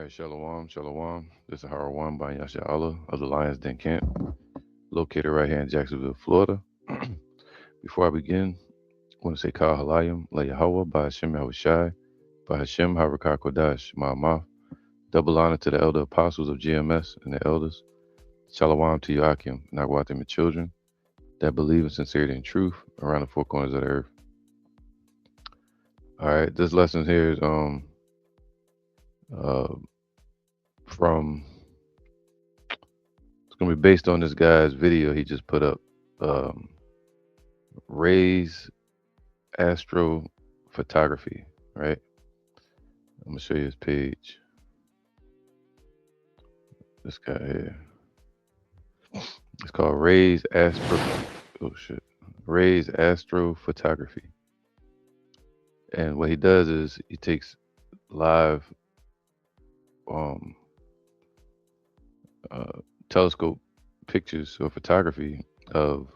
right, Shalom, Shalom. This is Harawan by Yasha Allah of the Lions Den Camp, located right here in Jacksonville, Florida. Before I begin, I want to say Kal Halayim, La Yahweh, by Hashem Yahushai, by Hashem Harakah Kodash, Ma'amah. Double honor to the elder apostles of GMS and the elders. Shalom to you, Akim, Nagwatim, and children that believe in sincerity and truth around the four corners of the earth. All right, this lesson here is uh from it's gonna be based on this guy's video he just put up. Um, Ray's Astrophotography, right? I'm gonna show you his page. This guy here. It's called Ray's Astro. Oh shit. Ray's Astrophotography. And what he does is he takes live um uh telescope pictures or photography of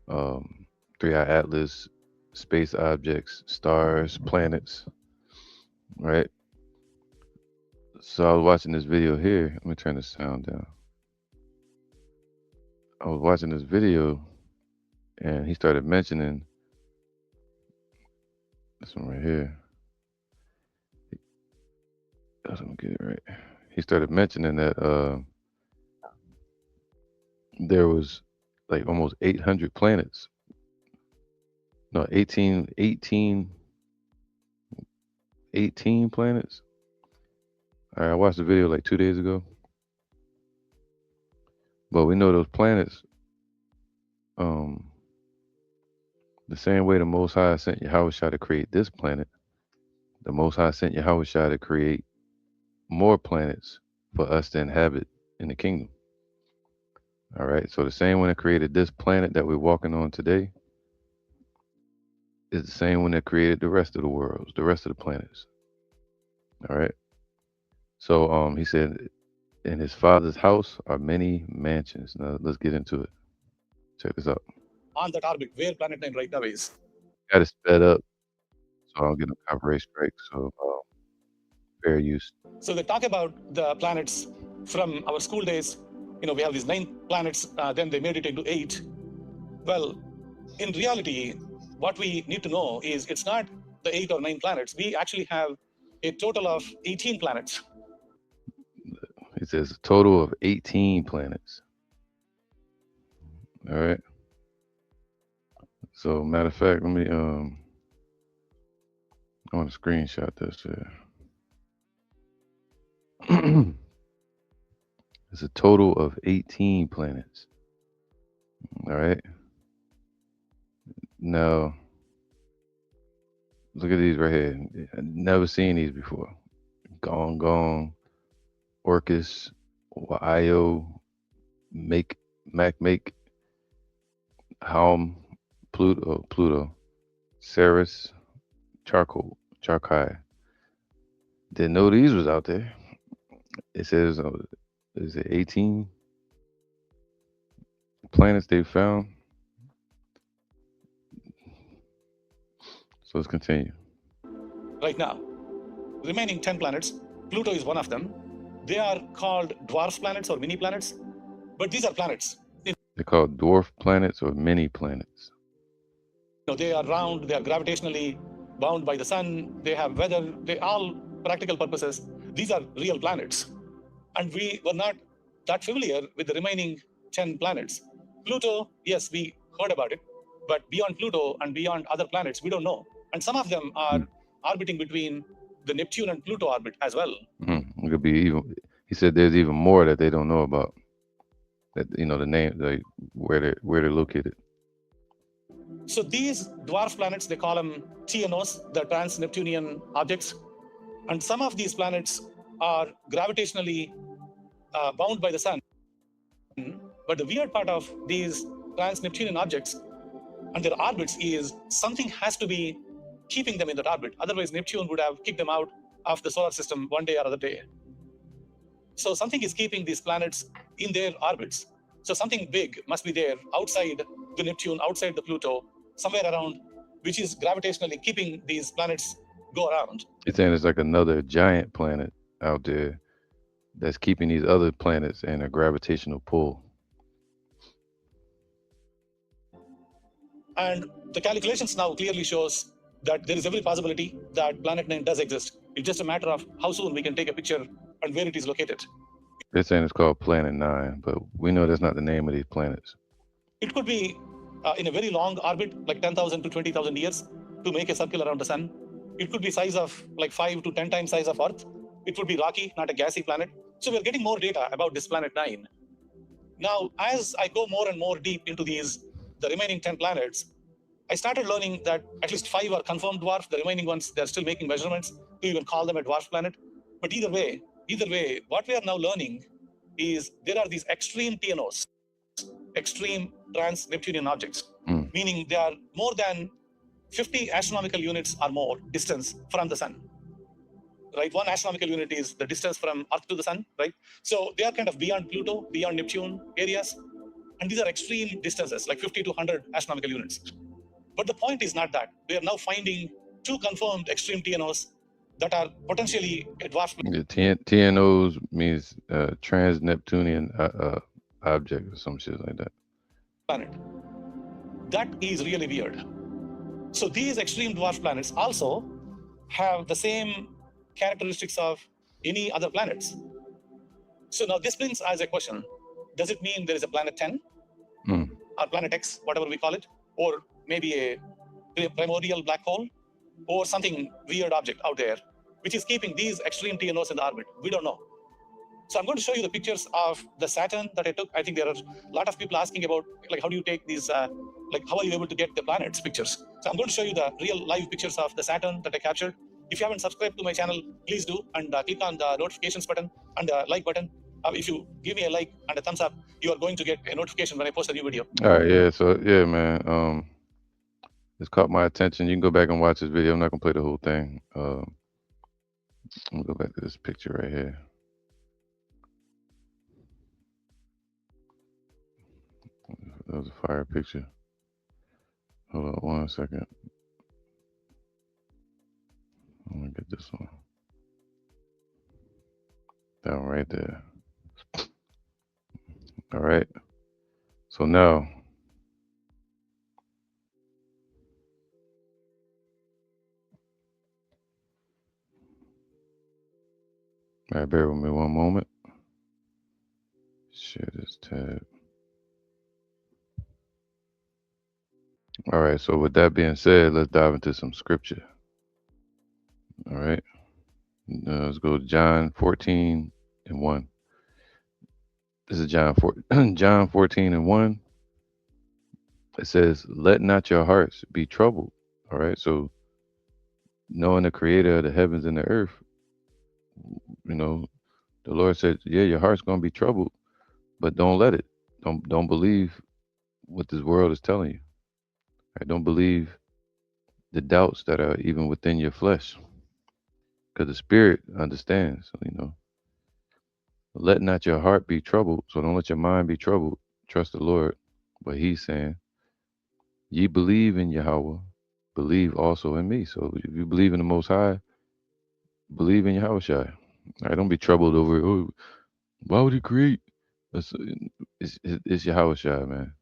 um 3-eye atlas, space objects, stars, planets, right? So I was watching this video here. Let me turn the sound down. I was watching this video and he started mentioning this one right here. I'm gonna get it right. He started mentioning that there was like almost 800 planets. No, 18 planets. All right, I watched the video like 2 days ago. But we know those planets, um, the same way the Most High sent Yahweh to create this planet, the Most High sent Yahweh to create more planets for us to inhabit in the kingdom. All right, so the same one that created this planet that we're walking on today is the same one that created the rest of the worlds, the rest of the planets. All right. So he said, in his father's house are many mansions. Now let's get into it. Check this out. On that orbit where planet 9 right now is. Got it sped up so I don't get no copyright strike. So fair use. So they talk about the planets from our school days. We have these 9 planets, then they made it into 8. Well, in reality, what we need to know is it's not the 8 or 9 planets. We actually have a total of 18 planets. It says a total of 18 planets. All right. So matter of fact, let me I want to screenshot this here. It's a total of 18 planets. All right. Now, look at these right here. I've never seen these before. Gong, Orcus, Io, Make, Helm, Pluto, Ceres, Charkai. Didn't know these was out there. It says, is it 18 planets they found? So let's continue. Right now, remaining 10 planets, Pluto is one of them. They are called dwarf planets or mini planets, but these are planets. They're called dwarf planets or mini planets. They are round, they are gravitationally bound by the sun, they have weather, they all practical purposes. These are real planets. And we were not that familiar with the remaining 10 planets. Pluto, yes, we heard about it, but beyond Pluto and beyond other planets, we don't know. And some of them are orbiting between the Neptune and Pluto orbit as well. It could be even. He said there's even more that they don't know about. That the name, like where they're located. So these dwarf planets, they call them TNOs, the trans-Neptunian objects, and some of these planets are gravitationally bound by the sun. But the weird part of these trans-Neptunian objects and their orbits is something has to be keeping them in that orbit. Otherwise, Neptune would have kicked them out of the solar system one day or other day. So something is keeping these planets in their orbits. So something big must be there outside the Neptune, outside the Pluto, somewhere around, which is gravitationally keeping these planets go around. It's saying it's like another giant planet out there that's keeping these other planets in a gravitational pull. And the calculations now clearly shows that there is every possibility that Planet 9 does exist. It's just a matter of how soon we can take a picture and where it is located. They're saying it's called Planet Nine, but we know that's not the name of these planets. It could be in a very long orbit, like 10,000 to 20,000 years, to make a circle around the sun. It could be size of like 5 to 10 times size of Earth. It would be rocky, not a gassy planet. So we're getting more data about this Planet 9. Now, as I go more and more deep into the remaining 10 planets, I started learning that at least 5 are confirmed dwarf. The remaining ones, they're still making measurements to even call them a dwarf planet. But either way, what we are now learning is there are these extreme TNOs, extreme trans-Neptunian objects, meaning they are more than 50 astronomical units or more distance from the sun. Right, 1 astronomical unit is the distance from Earth to the sun, right? So they are kind of beyond Pluto, beyond Neptune areas, and these are extreme distances, like 50 to 100 astronomical units. But the point is not that. We are now finding 2 confirmed extreme TNOs that are potentially a dwarf TNOs means trans-Neptunian object or some shit like that. planet. That is really weird. So these extreme dwarf planets also have the same characteristics of any other planets. So now this brings as a question, does it mean there is a planet 10 or planet X, whatever we call it, or maybe a primordial black hole or something weird object out there, which is keeping these extreme TNOs in the orbit? We don't know. So I'm going to show you the pictures of the Saturn that I took. I think there are a lot of people asking about, like, how do you take these, like, how are you able to get the planets pictures? So I'm going to show you the real live pictures of the Saturn that I captured. If you haven't subscribed to my channel, please do, and click on the notifications button and the like button. If you give me a like and a thumbs up, you are going to get a notification when I post a new video. All right, yeah. So yeah, man. It's caught my attention. You can go back and watch this video. I'm not gonna play the whole thing. Let me go back to this picture right here. That was a fire picture. Hold on 1 second. I'm gonna get this one. That one right there. All right. So now, all right, bear with me 1 moment. Share this tab. All right, so with that being said, let's dive into some scripture. All right. Let's go to John 14 and 1. This is John 14 and 1. It says, let not your hearts be troubled. All right. So knowing the creator of the heavens and the earth, you know, the Lord said, yeah, your heart's going to be troubled, but don't let it. Don't believe what this world is telling you. Right? Don't believe the doubts that are even within your flesh, because the spirit understands, you know. Let not your heart be troubled. So don't let your mind be troubled. Trust the Lord. But he's saying, ye believe in Yahweh, believe also in me. So if you believe in the Most High, believe in Yahweh Shai. All right, don't be troubled over, oh, why would he create? It's Yahweh Shai, man.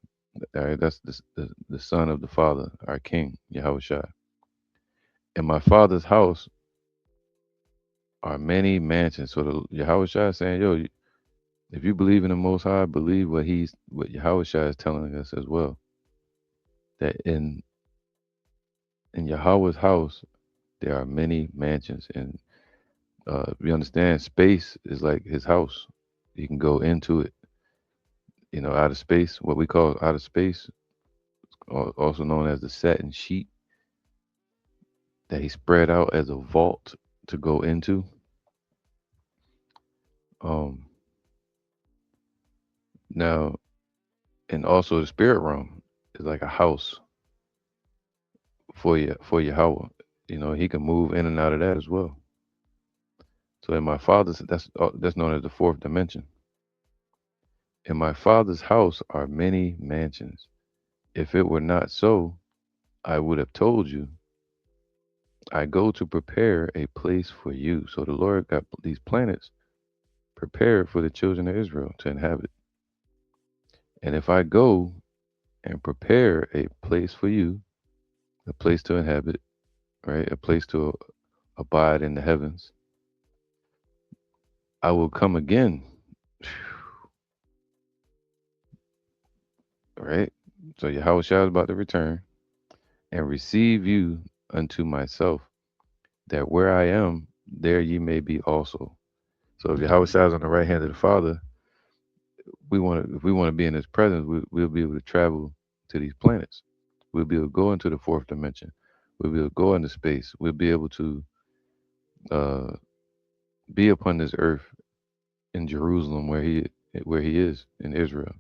All right, that's the son of the Father, our King, Yahweh Shai. In my Father's house are many mansions. So the Yahweh Shai is saying, yo, if you believe in the Most High, believe what Yahweh Shai is telling us as well. That in Yahweh's house there are many mansions, and we understand space is like his house. You can go into it, you know, outer space, what we call outer space, also known as the satin sheet that he spread out as a vault to go into. Now, and also the spirit realm is like a house for Yahweh. You know, he can move in and out of that as well. So in my Father's, that's known as the fourth dimension. In my Father's house are many mansions. If it were not so, I would have told you, I go to prepare a place for you. So the Lord got these planets prepared for the children of Israel to inhabit. And if I go and prepare a place for you, a place to inhabit, right? A place to abide in the heavens, I will come again, right? So Yahweh Shah is about to return and receive you unto myself, that where I am, there ye may be also. So if Yahweh Shah is on the right hand of the Father, if we want to be in his presence, we'll be able to travel to these planets. We'll be able to go into the fourth dimension. We'll be able to go into space. We'll be able to uh, be upon this earth in Jerusalem where he is in Israel.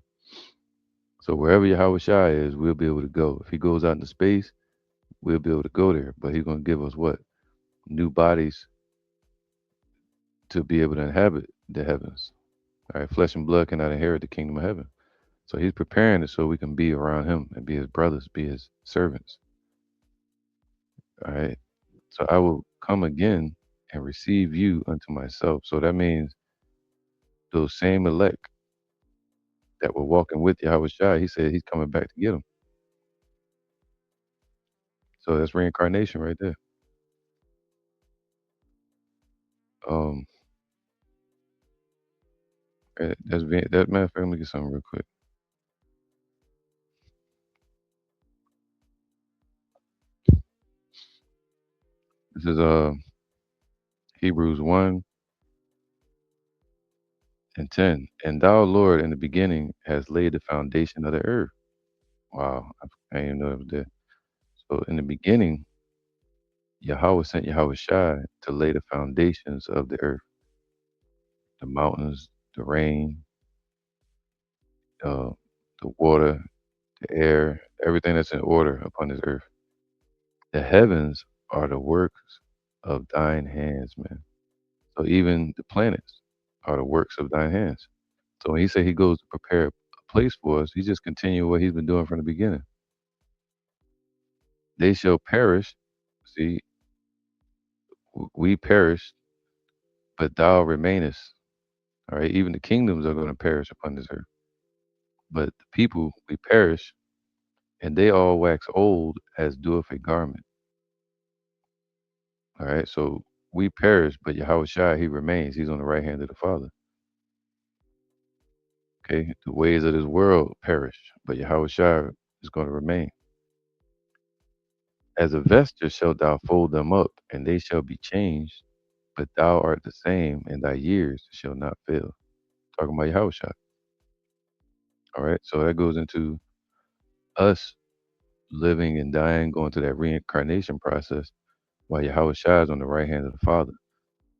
So wherever Yahweh Shai is, we'll be able to go. If he goes out into space, we'll be able to go there. But he's going to give us what? New bodies to be able to inhabit the heavens. All right, flesh and blood cannot inherit the kingdom of heaven. So he's preparing it so we can be around him and be his brothers, be his servants. All right. So I will come again and receive you unto myself. So that means those same elect that were walking with Yahweh Shai, he said he's coming back to get them. So that's reincarnation right there. Um, that matter of fact, let me get something real quick. This is Hebrews 1:10. And thou, Lord, in the beginning has laid the foundation of the earth. Wow, I didn't even know it was there. So in the beginning, Yahweh sent Yahweh Shai to lay the foundations of the earth, the mountains, the rain, uh, the water, the air, everything that's in order upon this earth. The heavens are the works of thine hands, man. So even the planets are the works of thine hands. So when he said he goes to prepare a place for us, he's just continuing what he's been doing from the beginning. They shall perish. See, we perish, but thou remainest. All right. Even the kingdoms are going to perish upon this earth. But the people, we perish, and they all wax old as doeth a garment. All right. So we perish, but Yahweh Shai, he remains. He's on the right hand of the Father. Okay. The ways of this world perish, but Yahweh Shai is going to remain. As a vesture shalt thou fold them up, and they shall be changed, but thou art the same, and thy years shall not fail. Talking about Yahweh Shai. All right. So that goes into us living and dying, going through that reincarnation process while Yahweh Shai is on the right hand of the Father.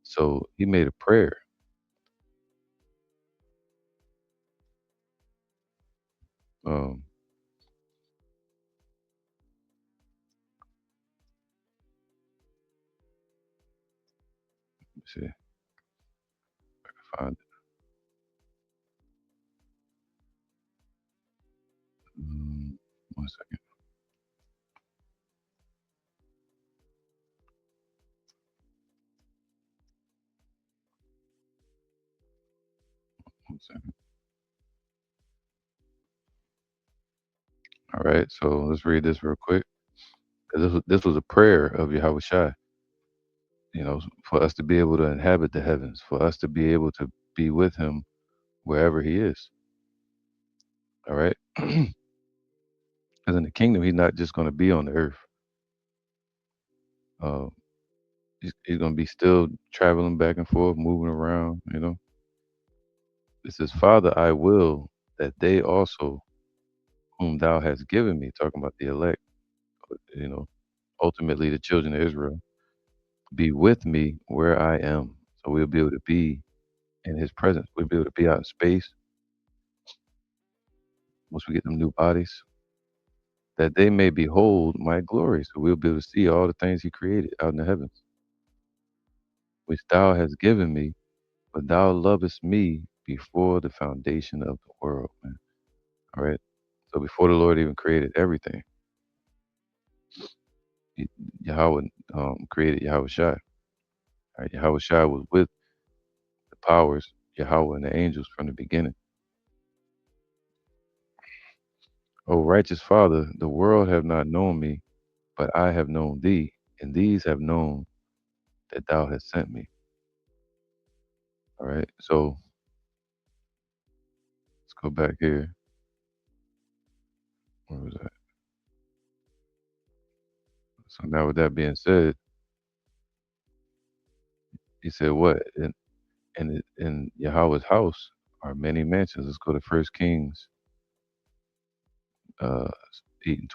So he made a prayer. Um, let's see, if I can find it. 1 second. One second. All right. So let's read this real quick. 'Cause this was a prayer of Yahweh Shai, for us to be able to inhabit the heavens, for us to be able to be with him wherever he is. All right. Because in the kingdom, he's not just going to be on the earth. Uh, he's going to be still traveling back and forth, moving around. It says, Father, I will that they also, whom thou hast given me, talking about the elect, you know, ultimately the children of Israel, be with me where I am. So we'll be able to be in his presence. We'll be able to be out in space once we get them new bodies, that they may behold my glory. So we'll be able to see all the things he created out in the heavens, which thou hast given me, but thou lovest me before the foundation of the world, man. All right. So before the Lord even created everything, He- Yahweh created Yahweh Shai. Right? Yahweh Shai was with the powers, Yahweh and the angels from the beginning. O righteous Father, the world have not known me, but I have known thee, and these have known that thou hast sent me. All right. So let's go back here. Where was that? So now with that being said, he said what? In Yahweh's house are many mansions. Let's go to First Kings 8:27.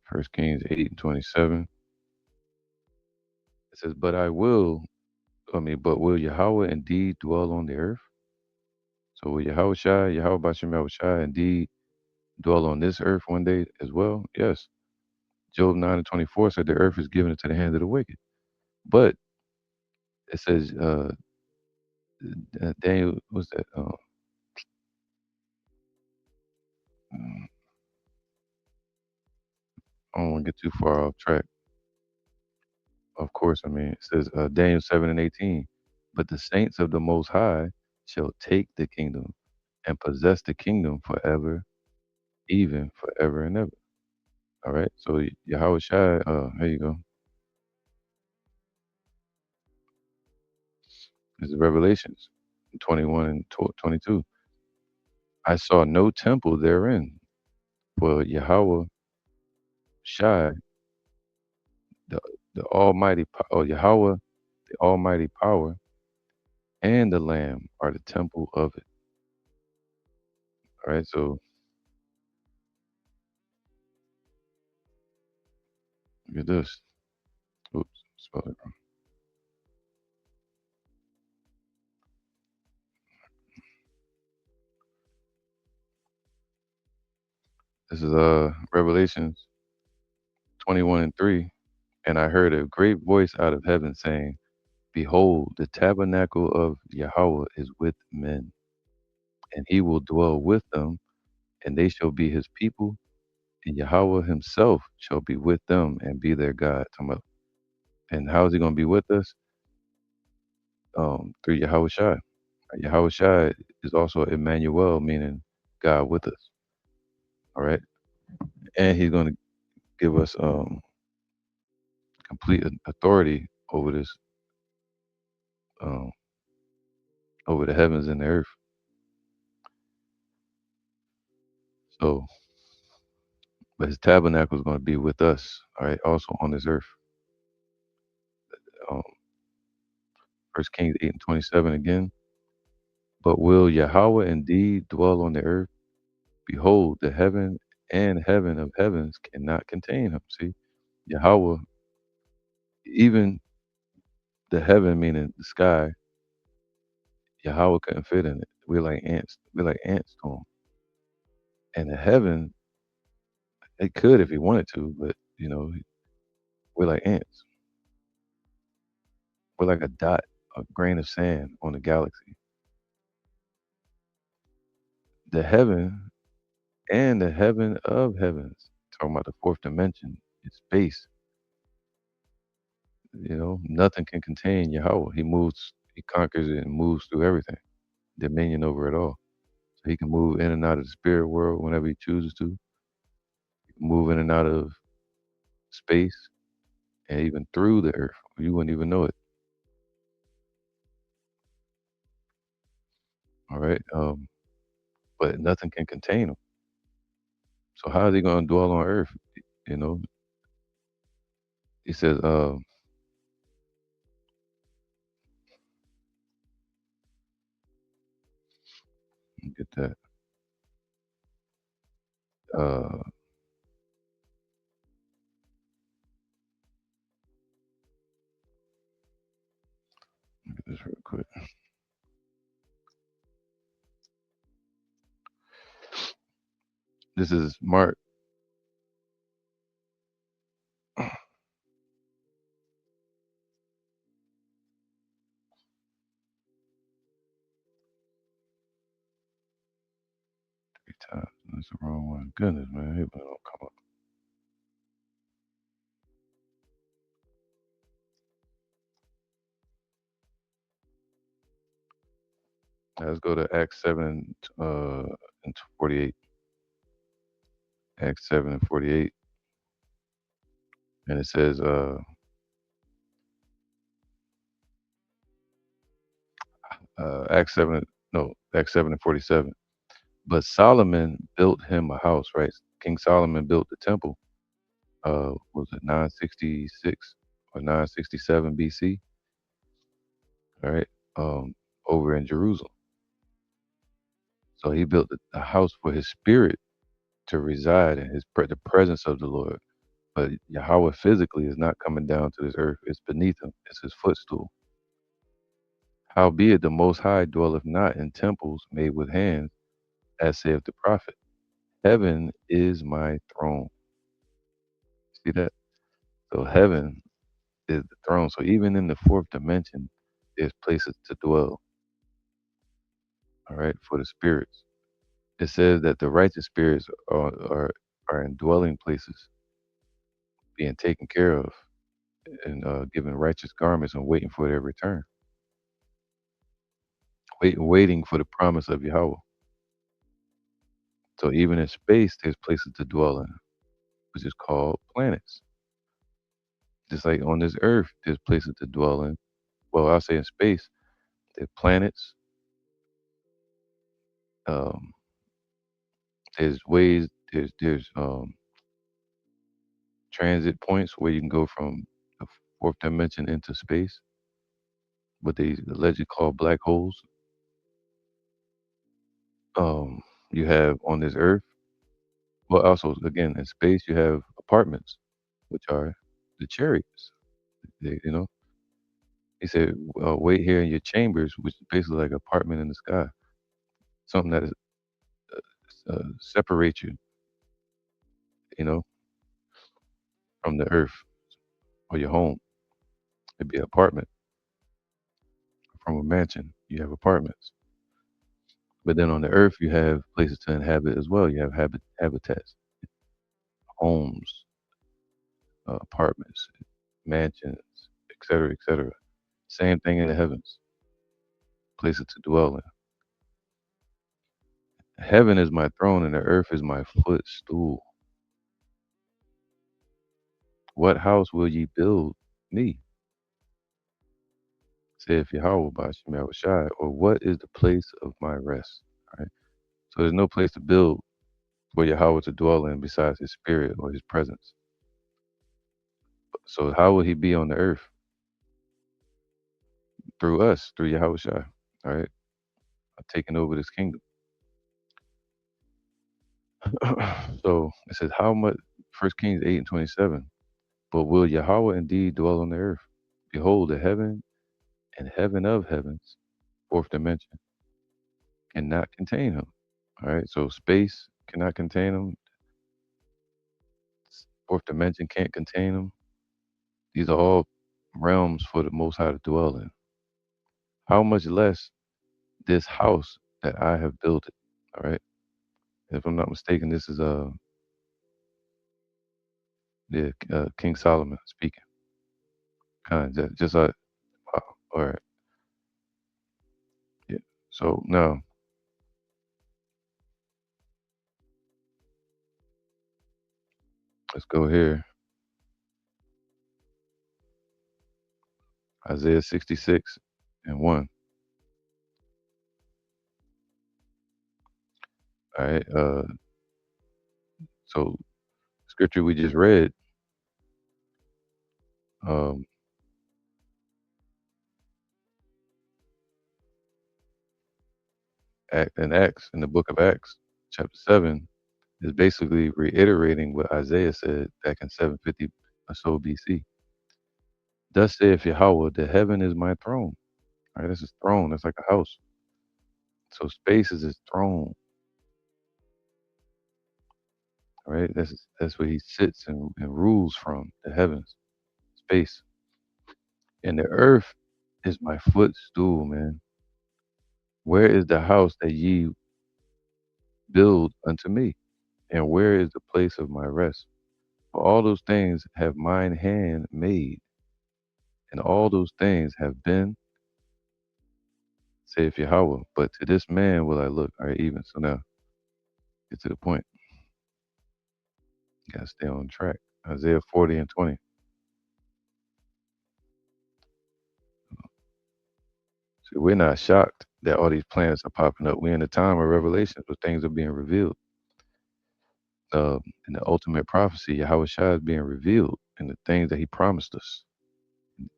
First Kings 8:27. It says, but will Yahweh indeed dwell on the earth? So will Yahweh Shai, Yahweh Bashem Yahweh Shai indeed dwell on this earth one day as well? Yes. Job 9:24 said the earth is given into the hand of the wicked. But it says, Daniel, what's that? Mm, I don't want to get too far off track. Of course, I mean, it says Daniel 7:18, but the saints of the Most High shall take the kingdom and possess the kingdom forever, even forever and ever. All right. So Yahweh Shai, here you go. This is Revelations 21 and 22. I saw no temple therein, for Yahweh Shai, the, the Almighty, or Yahweh, the Almighty power, and the Lamb are the temple of it. All right. So look at this. Oops, spelled it wrong. This is Revelations 21 and 3. And I heard a great voice out of heaven saying, behold, the tabernacle of Yahweh is with men, and he will dwell with them, and they shall be his people, and Yahweh himself shall be with them and be their God. And how is he going to be with us? Through Yahweh Shai. Yahweh Shai is also Emmanuel, meaning God with us. All right. And he's going to give us complete authority over this, um, over the heavens and the earth. So, but his tabernacle is going to be with us, all right, also on this earth. Um, First Kings 8:27 again. But will Yahweh indeed dwell on the earth? Behold, the heaven and heaven of heavens cannot contain him. See, Yahweh, even the heaven, meaning the sky, Yahweh couldn't fit in it. We're like ants. We're like ants to him. And the heaven, it could if he wanted to, but we're like ants. We're like a dot, a grain of sand on a galaxy. The heaven and the heaven of heavens, talking about the fourth dimension, is space. Nothing can contain Yahweh. He moves, he conquers it and moves through everything, dominion over it all. So he can move in and out of the spirit world whenever he chooses to. He can move in and out of space and even through the earth. You wouldn't even know it. All right. But nothing can contain him. So how is he going to dwell on earth? You know, he says, get that. Uh, get this real quick. This is Mark. time. That's the wrong one. Goodness, man. It don't come up. Let's go to Acts 7 and 48. Acts 7 and 48. And it says, Acts 7, no, Acts 7 and 47. But Solomon built him a house, right? King Solomon built the temple. Was it 966 or 967 BC? All right. Over in Jerusalem. So he built a house for his spirit to reside in the presence of the Lord. But Yahweh physically is not coming down to this earth. It's beneath him. It's his footstool. Howbeit the Most High dwelleth not in temples made with hands, as saith the prophet. Heaven is my throne. See that? So heaven is the throne. So even in the fourth dimension, there's places to dwell. All right, for the spirits. It says that the righteous spirits are in dwelling places, being taken care of, and given righteous garments and waiting for their return. Waiting for the promise of Yahweh. So even in space, there's places to dwell in, which is called planets. Just like on this earth, there's places to dwell in. Well, I'll say in space, there's planets. Um, there's ways. There's transit points where you can go from the fourth dimension into space, what they allegedly call black holes. You have on this earth. Well, also again in space, you have apartments, which are the chariots. You know, he said, "Wait here in your chambers," which is basically like an apartment in the sky, something that is separates you, you know, from the earth or your home. It'd be an apartment from a mansion. You have apartments, but then on the earth, you have places to inhabit as well. You have habitats, homes, apartments, mansions, etc., etc. Same thing in the heavens, places to dwell in. Heaven is my throne and the earth is my footstool. What house will ye build me? Saith Yahweh by Shem Yahushai, or what is the place of my rest? Right? So there's no place to build for Yahweh to dwell in besides his spirit or his presence. So how will he be on the earth? Through us, through Yahushai, all right? Taking over this kingdom. So it says, how much, 1 Kings 8 and 27, but will Yahweh indeed dwell on the earth? Behold, the heaven and heaven of heavens, fourth dimension, cannot contain him. All right, so space cannot contain him. Fourth dimension can't contain him. These are all realms for the Most High to dwell in. How much less this house that I have built it? All right. If I'm not mistaken, this is King Solomon speaking. Kind of just wow. All right. Yeah. So now let's go here. Isaiah 66 and 1. All right. So scripture we just read, um, in Acts, in the book of Acts, chapter 7, is basically reiterating what Isaiah said back in 750 or so BC. Thus saith Yahweh, the heaven is my throne. All right, this is throne. That's like a house. So space is his throne. All right, that's where he sits and rules from, the heavens, space. And the earth is my footstool, man. Where is the house that ye build unto me? And where is the place of my rest? For all those things have mine hand made, and all those things have been, saith Yahweh. But to this man will I look. All right, even. So now, get to the point. Gotta stay on track. Isaiah 40 and 20. So we're not shocked that all these planets are popping up. We're in the time of Revelation where things are being revealed. In the ultimate prophecy, Yahweh Shai is being revealed and the things that he promised us.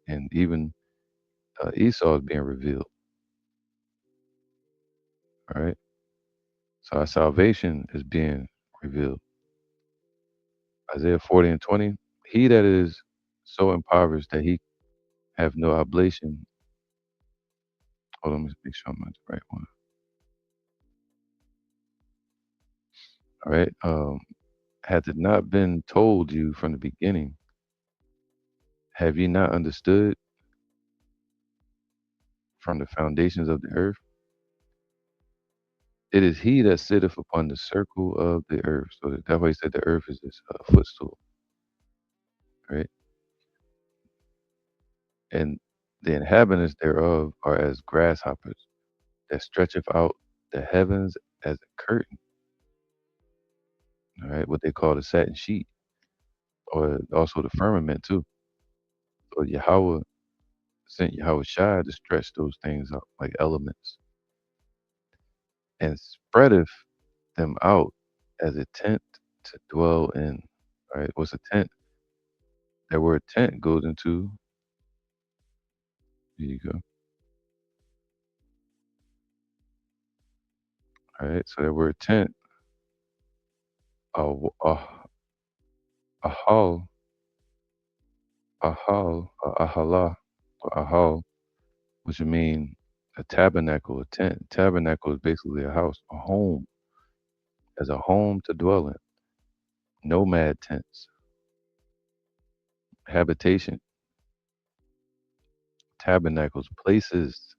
And even Esau is being revealed. All right. So our salvation is being revealed. Isaiah 40 and 20. He that is so impoverished that he have no oblation. Hold on, let me make sure I'm on the right one. All right. Had it not been told you from the beginning, have ye not understood from the foundations of the earth? It is he that sitteth upon the circle of the earth. So that's why he said the earth is his footstool, right? And the inhabitants thereof are as grasshoppers that stretcheth out the heavens as a curtain. All right, what they call the satin sheet, or also the firmament too. So Yahweh sent Yahweh Shai to stretch those things out like elements and spreadeth them out as a tent to dwell in. All right, what's a tent? That word tent goes into, here you go. All right, so that word tent, ahal, ahala, or ahal, which would mean a tabernacle, a tent. Tabernacle is basically a house, a home, as a home to dwell in. Nomad tents, habitation, tabernacles, places,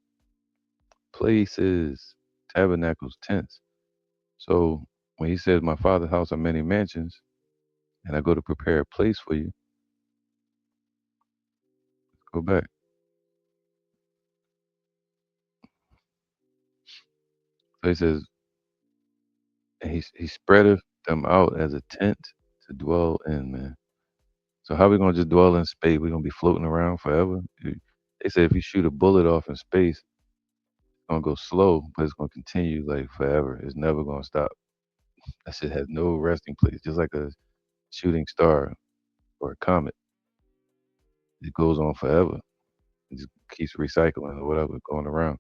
tabernacles, tents. So when he says, "My Father's house are many mansions," and I go to prepare a place for you, go back. So he says, and he spreadeth them out as a tent to dwell in, man. So how we gonna just dwell in space? We're gonna be floating around forever? They say if you shoot a bullet off in space, it's gonna go slow, but it's gonna continue like forever. It's never gonna stop. That shit has no resting place, just like a shooting star or a comet. It goes on forever. It just keeps recycling or whatever, going around.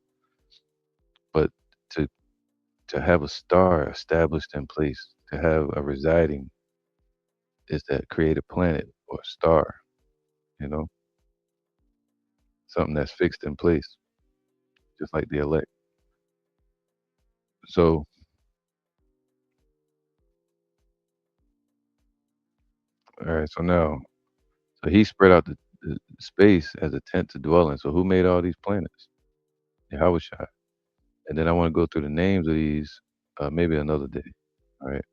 But to to have a star established in place, to have a residing, is that create a planet or a star, you know, something that's fixed in place, just like the elect. So, all right, so now, so he spread out the space as a tent to dwell in. So who made all these planets? Yahweh Shai. And then I want to go through the names of these maybe another day. All right.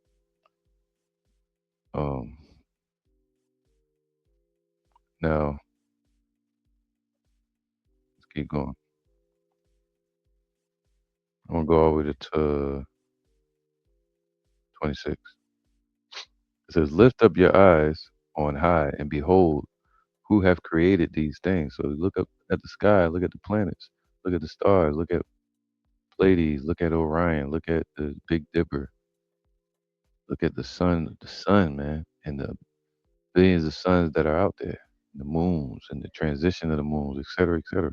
Um, now let's keep going. I'm gonna go all the way to 26. It says, "Lift up your eyes on high and behold who have created these things." So look up at the sky, look at the planets, look at the stars, look at Pleiades, look at Orion, look at the Big Dipper, look at the sun, man, and the billions of suns that are out there, the moons and the transition of the moons, etc., etc.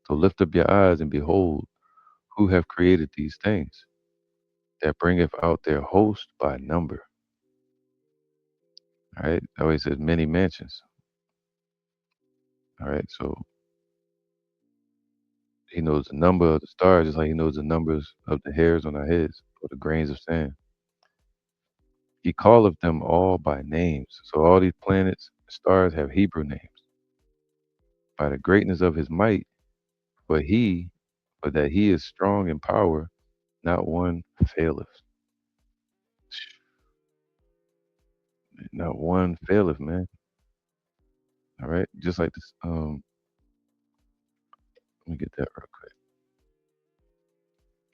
So lift up your eyes and behold who have created these things that bringeth out their host by number. All right. That way it says many mansions. All right. So he knows the number of the stars, just like he knows the numbers of the hairs on our heads or the grains of sand. He calleth them all by names. So all these planets, stars have Hebrew names. By the greatness of his might, for that he is strong in power, not one faileth. Not one faileth, man. All right, just like this. Let me get that real quick.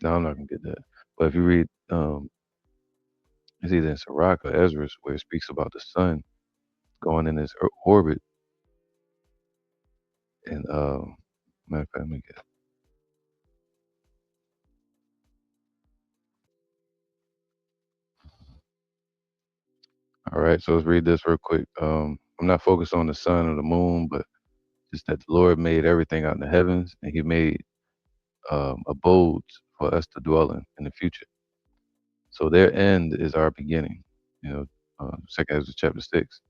No, I'm not gonna get that. But if you read, it's either in Sirach or Ezra where it speaks about the sun going in its orbit, and matter of fact, let me get. All right, so let's read this real quick. I'm not focused on the sun or the moon, but just that the Lord made everything out in the heavens, and He made abodes for us to dwell in the future. So their end is our beginning. You know, Second Ezra chapter 6.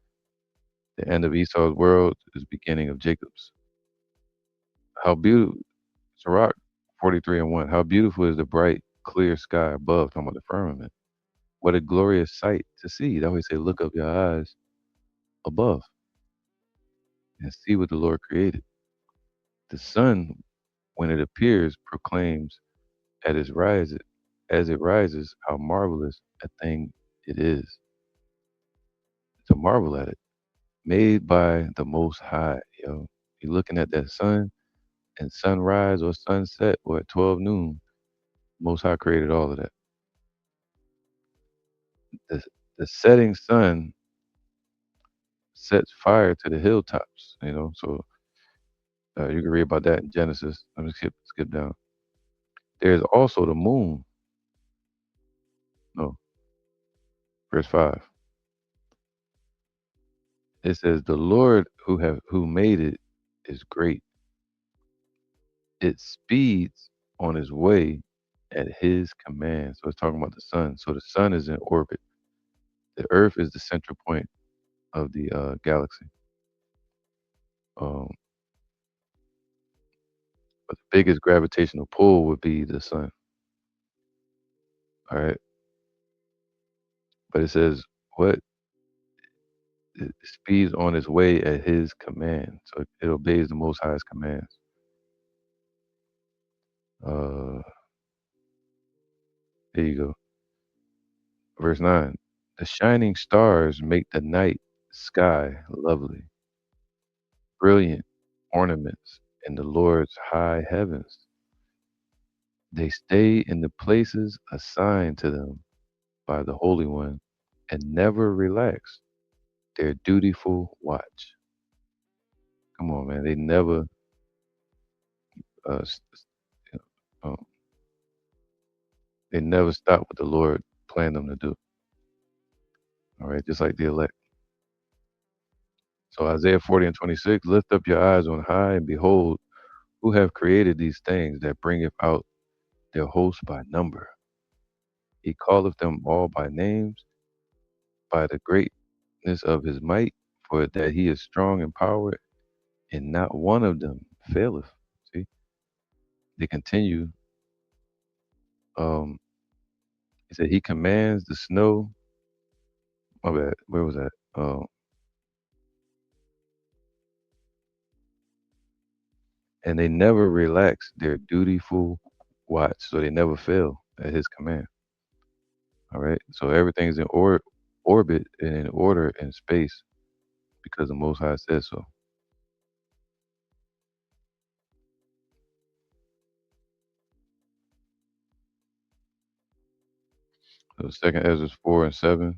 The end of Esau's world is the beginning of Jacob's. How beautiful, Sirach 43 and 1. How beautiful is the bright, clear sky above, talking about the firmament. What a glorious sight to see. They always say, look up your eyes above and see what the Lord created. The sun, when it appears, proclaims at its rise, as it rises, how marvelous a thing it is to marvel at it. Made by the Most High, yo. You're looking at that sun and sunrise or sunset or at 12 noon. Most High created all of that. The, the setting sun sets fire to the hilltops, you know. So you can read about that in Genesis. Let me skip down. There's also the moon. No, verse 5. It says, "The Lord who made it is great. It speeds on its way at His command." So it's talking about the sun. So the sun is in orbit. The Earth is the central point of the galaxy. Um, but the biggest gravitational pull would be the sun. All right. But it says, what? It speeds on its way at His command. So it obeys the Most High's commands. Uh, here you go. Verse 9. The shining stars make the night sky lovely, brilliant ornaments in the Lord's high heavens. They stay in the places assigned to them by the Holy One and never relax their dutiful watch. Come on, man. They never, uh, s- s- you know, they never stop what the Lord planned them to do. All right, just like the elect. So Isaiah 40 and 26, lift up your eyes on high and behold, who have created these things that bringeth out their host by number. He calleth them all by names, by the greatness of his might, for that he is strong in power, and not one of them faileth. See, they continue. Um, he said he commands the snow. My bad. Where was that? And they never relax their dutiful watch, so they never fail at his command. All right. So everything's in orbit and in order in space because the Most High says so. So Second Ezra 4 and 7.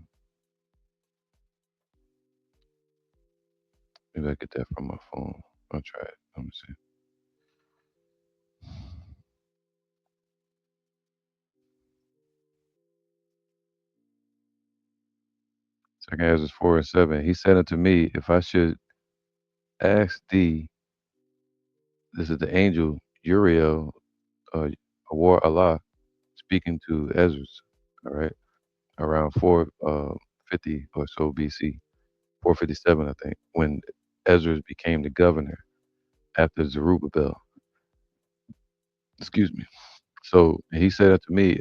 Maybe I get that from my phone. I'll try it. Let me see. Second Ezra 4 and 7. He said unto me, if I should ask thee, this is the angel Uriel, Awar Allah, speaking to Ezra, all right, around 450 or so BC, 457, I think, when Ezra became the governor after Zerubbabel. Excuse me. So he said unto me,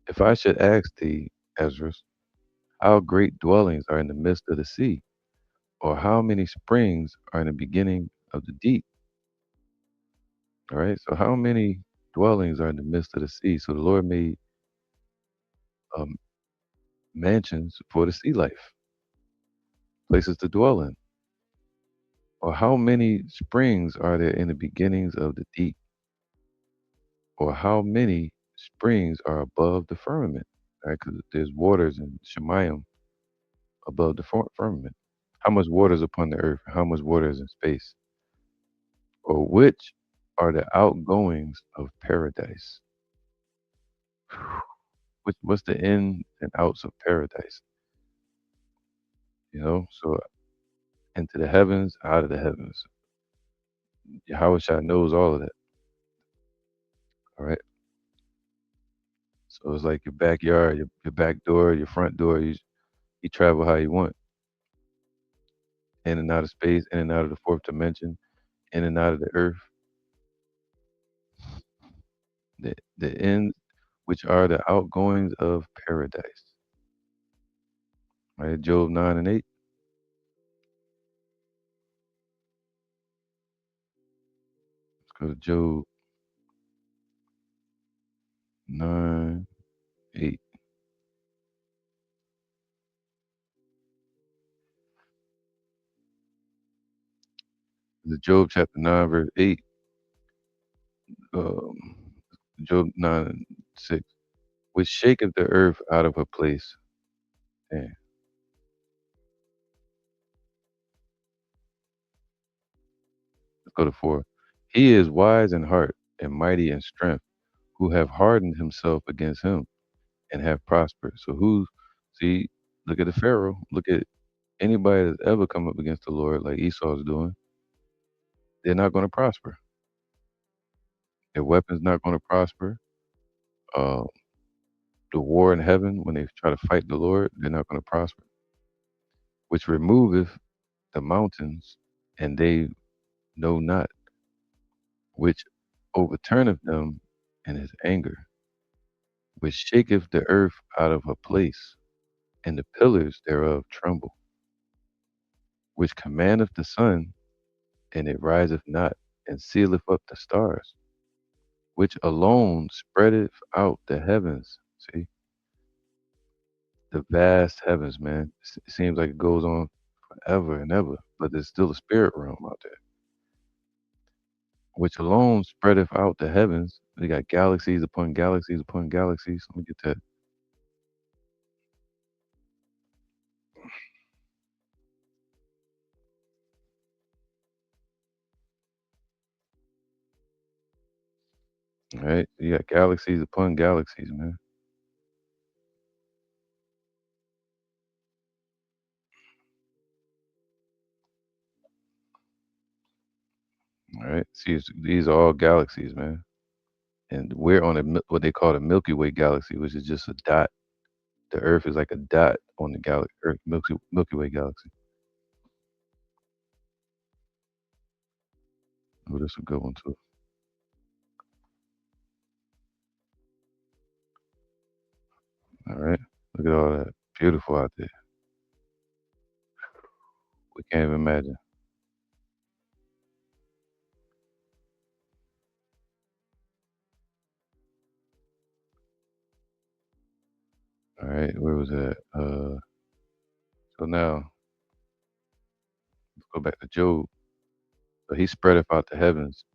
if I should ask thee, Ezra, how great dwellings are in the midst of the sea, or how many springs are in the beginning of the deep? All right. So how many dwellings are in the midst of the sea? So the Lord made um, mansions for the sea life. places to dwell in? Or how many springs are there in the beginnings of the deep? Or how many springs are above the firmament? Right? Because there's waters in Shemayim above the firmament. How much water is upon the earth? How much water is in space? Or which are the outgoings of paradise? What's the in and outs of paradise? So into the heavens, out of the heavens. Yahushua knows all of that. All right. So it's like your backyard, your back door, your front door. You travel how you want, in and out of space, in and out of the fourth dimension, in and out of the earth. The ends, which are the outgoings of paradise. Right. Job 9 and 8. Let's go to Job 9:8. The Job chapter 9 verse 8. Um, Job 9:6. Which shaketh the earth out of her place. Damn. Let's go to 4. He is wise in heart and mighty in strength, who have hardened himself against him and have prospered. So see, look at the Pharaoh. Look at anybody that's ever come up against the Lord like Esau's doing, they're not going to prosper. Their weapon's not going to prosper. Uh, the war in heaven, when they try to fight the Lord, they're not going to prosper. Which removeth the mountains, and they know not, which overturneth them in his anger, which shaketh the earth out of her place, and the pillars thereof tremble, which commandeth the sun, and it riseth not, and sealeth up the stars, which alone spreadeth out the heavens. See, the vast heavens, man. It seems like it goes on forever and ever, but there's still a spirit realm out there, which alone spreadeth out the heavens. We got galaxies upon galaxies upon galaxies. Let me get that. All right, you got galaxies upon galaxies, man. All right, see, these are all galaxies, man, and we're on what they call the Milky Way galaxy, which is just a dot. The Earth is like a dot on the galaxy, Earth, Milky Way galaxy. Oh, that's a good one too. All right, look at all that, beautiful out there. We can't even imagine. All right, where was that? So now let's go back to Job. So he spreadeth out the heavens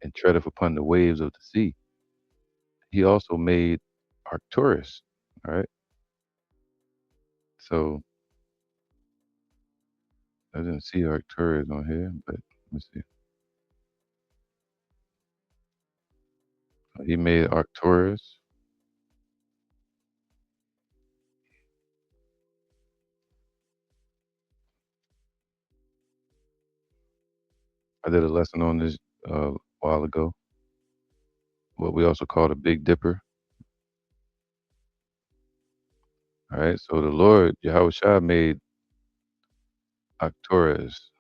and treadeth upon the waves of the sea. He also made Arcturus. All right. So I didn't see Arcturus on here, but let me see. He made Arcturus. I did a lesson on this a while ago. What we also call the Big Dipper. All right. So the Lord Yahweh Shah made Arcturus.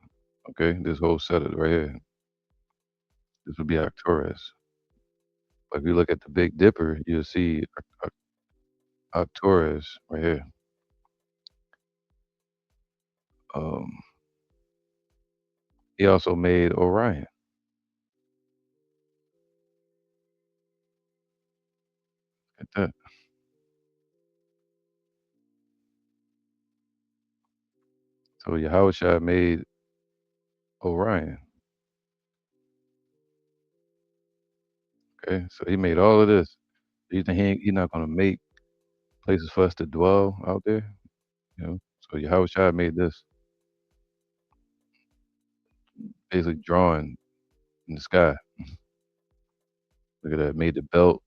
Okay, this whole set of right here. This would be Arcturus. But if you look at the Big Dipper, you'll see Arcturus right here. Um, he also made Orion. At that. So Yahushua made Orion. Okay, so he made all of this. You think he not gonna make places for us to dwell out there? You know, so Yahushua made this, basically drawing in the sky. Look at that, made the belt,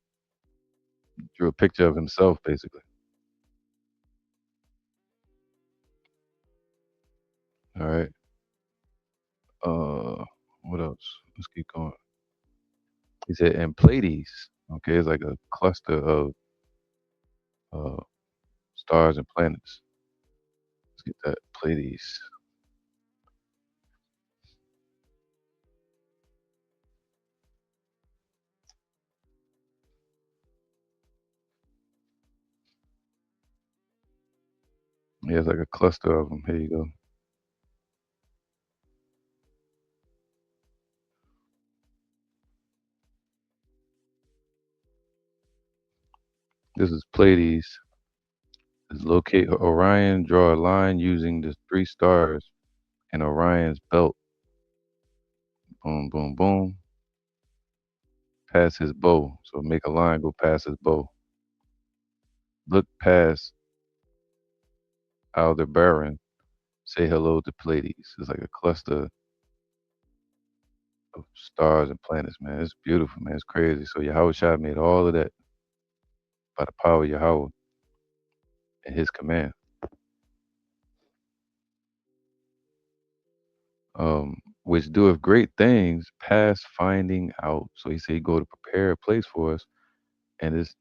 drew a picture of himself, basically. All right. What else? Let's keep going. He said, and Pleiades. Okay, it's like a cluster of uh, stars and planets. Let's get that Pleiades. Yeah, it's like a cluster of them. Here you go. This is Pleiades. Is locate Orion, draw a line using the three stars in Orion's belt. Boom, boom, boom. Past his bow. So make a line go past his bow. Look past Aldebaran. Say hello to Pleiades. It's like a cluster of stars and planets, man. It's beautiful, man. It's crazy. So Yahweh Shah made all of that by the power of Yahweh and his command. Which doeth great things past finding out. So he said he go to prepare a place for us, and this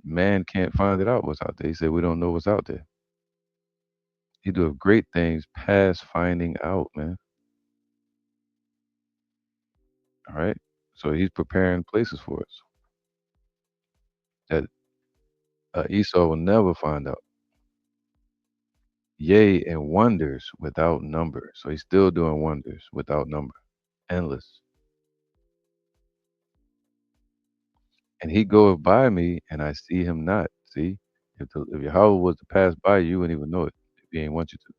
man can't find it out what's out there. He said we don't know what's out there. He doeth great things past finding out, man. All right. So he's preparing places for us that Esau will never find out. Yea, and wonders without number. So he's still doing wonders without number, endless. And he goeth by me, and I see him not. See, if Yahweh was to pass by you, wouldn't even know it if he ain't want you to.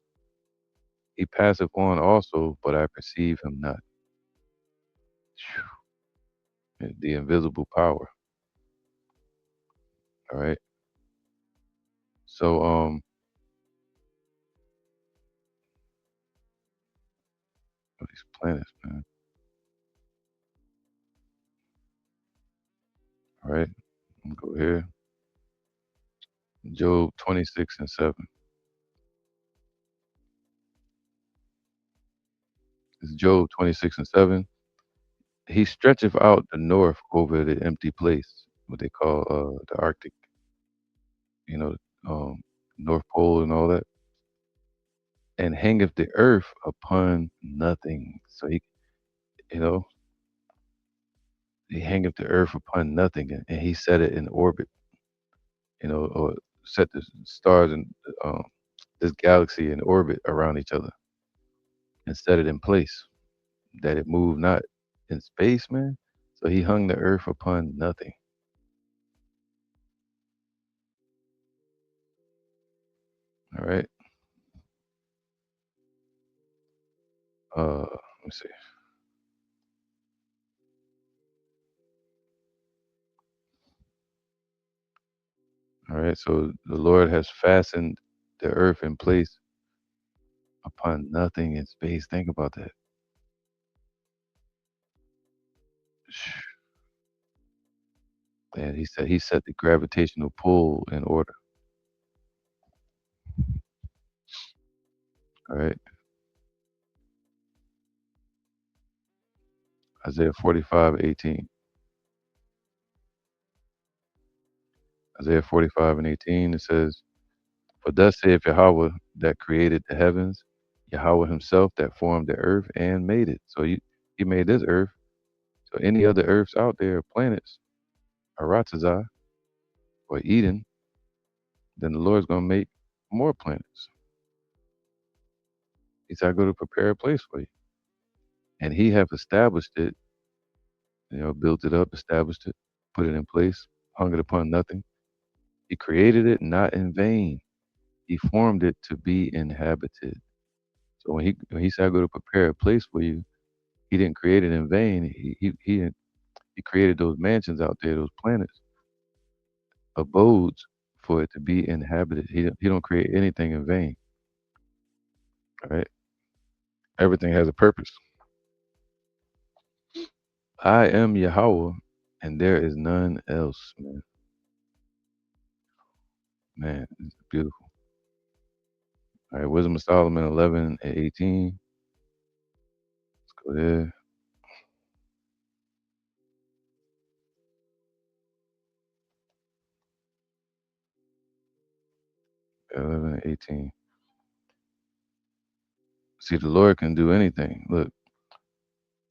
He passeth on also, but I perceive him not. The invisible power. All right. So these planets, man. All right. Go here. Job 26 and 7. It's Job 26 and 7. He stretcheth out the north over the empty place, what they call the Arctic, you know, um, North Pole and all that, and hangeth the earth upon nothing. So you know, he hangeth the earth upon nothing, and he set it in orbit, or set the stars and um, this galaxy in orbit around each other and set it in place that it move not in space, man. So he hung the earth upon nothing. All right. Let me see. All right. So the Lord has fastened the earth in place upon nothing in space. Think about that. And he said he set the gravitational pull in order. All right. Isaiah 45:18. Isaiah 45 and 18. It says, for thus saith Yahweh that created the heavens, Yahweh himself that formed the earth and made it. So he made this earth. So any other earths out there, planets, Aratazah or Eden, then the Lord's gonna make more planets. He said, I go to prepare a place for you. And he have established it, built it up, established it, put it in place, hung it upon nothing. He created it not in vain. He formed it to be inhabited. So when he said, "I go to prepare a place for you," he didn't create it in vain. He created those mansions out there, those planets, abodes for it to be inhabited. He don't create anything in vain. All right, everything has a purpose. I am Yahweh, and there is none else. Man, man, it's beautiful. All right, Wisdom of Solomon 11 and 18. Let's go there. 11 and 18. See, the Lord can do anything. Look,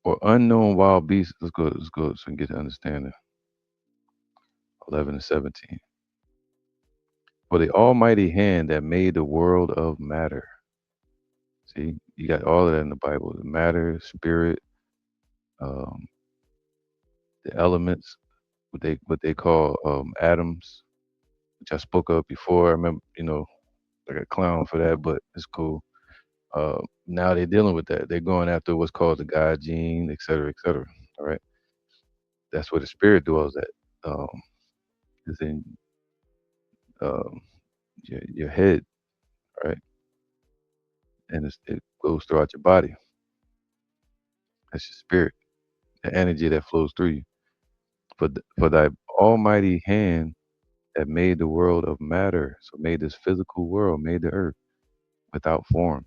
or unknown wild beasts. Let's go so we can get to understanding. 11 and 17. For the almighty hand that made the world of matter. See, you got all of that in the Bible. The matter, spirit, um, the elements, what they call atoms, which I spoke of before. I remember, like a clown for that, but it's cool. Now they're dealing with that. They're going after what's called the God gene, et cetera, et cetera. All right. That's where the spirit dwells at. It's in um, your head, right? And it goes throughout your body. That's your spirit, the energy that flows through you. For thy almighty hand that made the world of matter, so made this physical world, made the earth without form.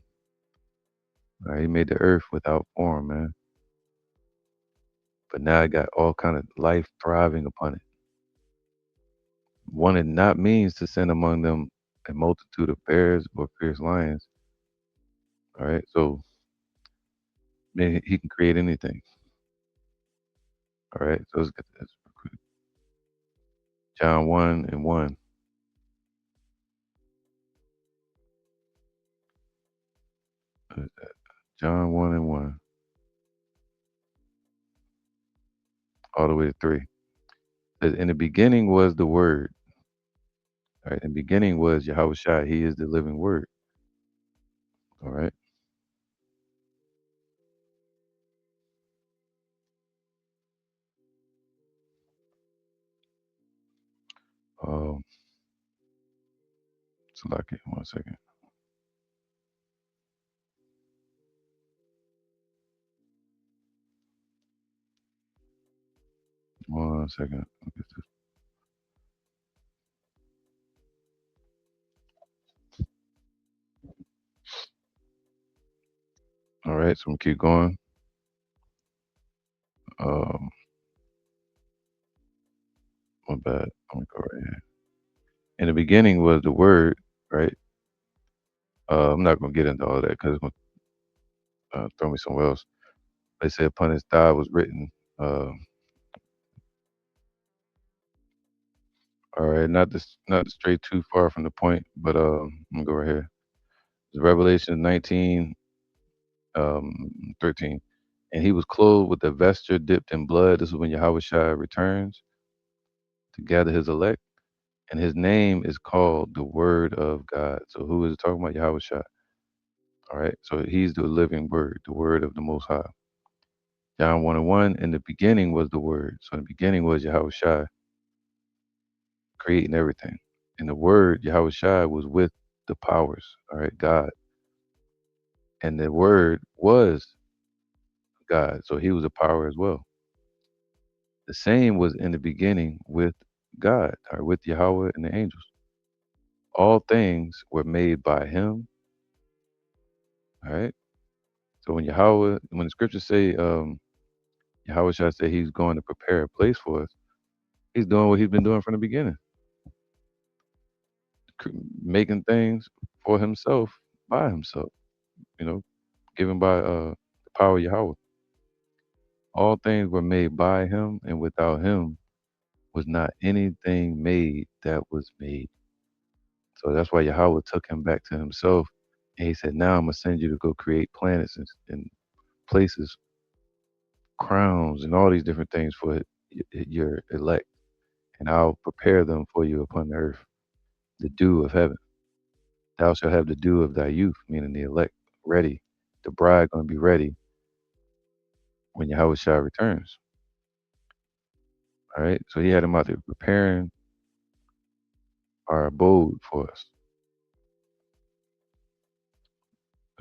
Right? He made the earth without form, man. But now it got all kind of life thriving upon it. Wanted not means to send among them a multitude of bears or fierce lions. All right, so man, he can create anything. All right, so let's get this real quick. John 1 and 1. John 1 and 1, all the way to 3. Says, in the beginning was the Word. All right, in the beginning was Yahweh Shai. He is the living Word. All right. Um, so like it. 1 second. 1 second. I'll get this. All right, so I'm gonna keep going. Um, my bad. I'm gonna go right here. In the beginning was the Word, right? I'm not gonna get into all that because it's gonna throw me somewhere else. They say upon his thigh was written. Uh, all right, not to stray too far from the point, but I'm gonna go right here. It's Revelation 19, 13. And he was clothed with a vesture dipped in blood. This is when Yahweh Shai returns to gather his elect. And his name is called the Word of God. So who is it talking about? Yahweh Shai. All right. So he's the living word, the word of the Most High. John 1 and 1, in the beginning was the Word. So in the beginning was Yahweh Shai creating everything. And the Word, Yahweh Shai, was with the powers, all right, God. And the Word was God. So he was a power as well. The same was in the beginning with God, or with Yahweh and the angels. All things were made by him. All right. So when the scriptures say, Yahweh Shai say he's going to prepare a place for us, he's doing what he's been doing from the beginning, making things for himself by himself, you know, given by the power of Yahweh. All things were made by him, and without him was not anything made that was made. So that's why Yahweh took him back to himself. And he said, now I'm going to send you to go create planets and places, crowns, and all these different things for your elect. And I'll prepare them for you upon the earth, the dew of heaven. Thou shalt have the dew of thy youth, meaning the elect, ready. the bride going to be ready when Yahushua returns? All right. So he had him out there preparing our abode for us.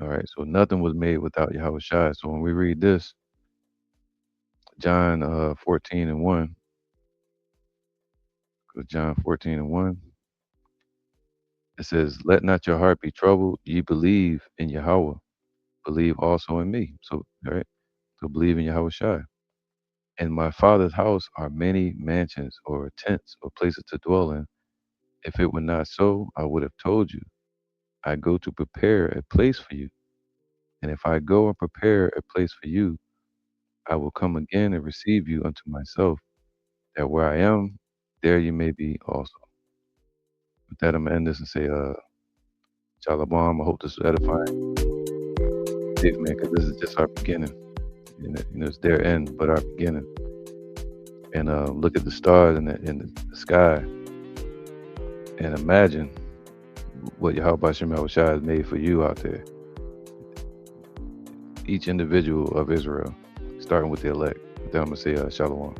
All right. So nothing was made without Yahushua. So when we read this, John 14 and 1, John 14 and 1, it says, "Let not your heart be troubled. Ye believe in Yahweh. Believe also in me." So, all right. So believe in Yahushua. "In my Father's house are many mansions or tents or places to dwell in. If it were not so, I would have told you. I go to prepare a place for you. And if I go and prepare a place for you, I will come again and receive you unto myself, that where I am, there you may be also." With that, I'm going to end this and say, Shalom. I hope this was edifying. Safe, man, because this is just our beginning. It's their end, but our beginning. And look at the stars in the sky and imagine what Yahweh Shem Yahushua has made for you out there. Each individual of Israel, starting with the elect. With that, I'm going to say, Shalom.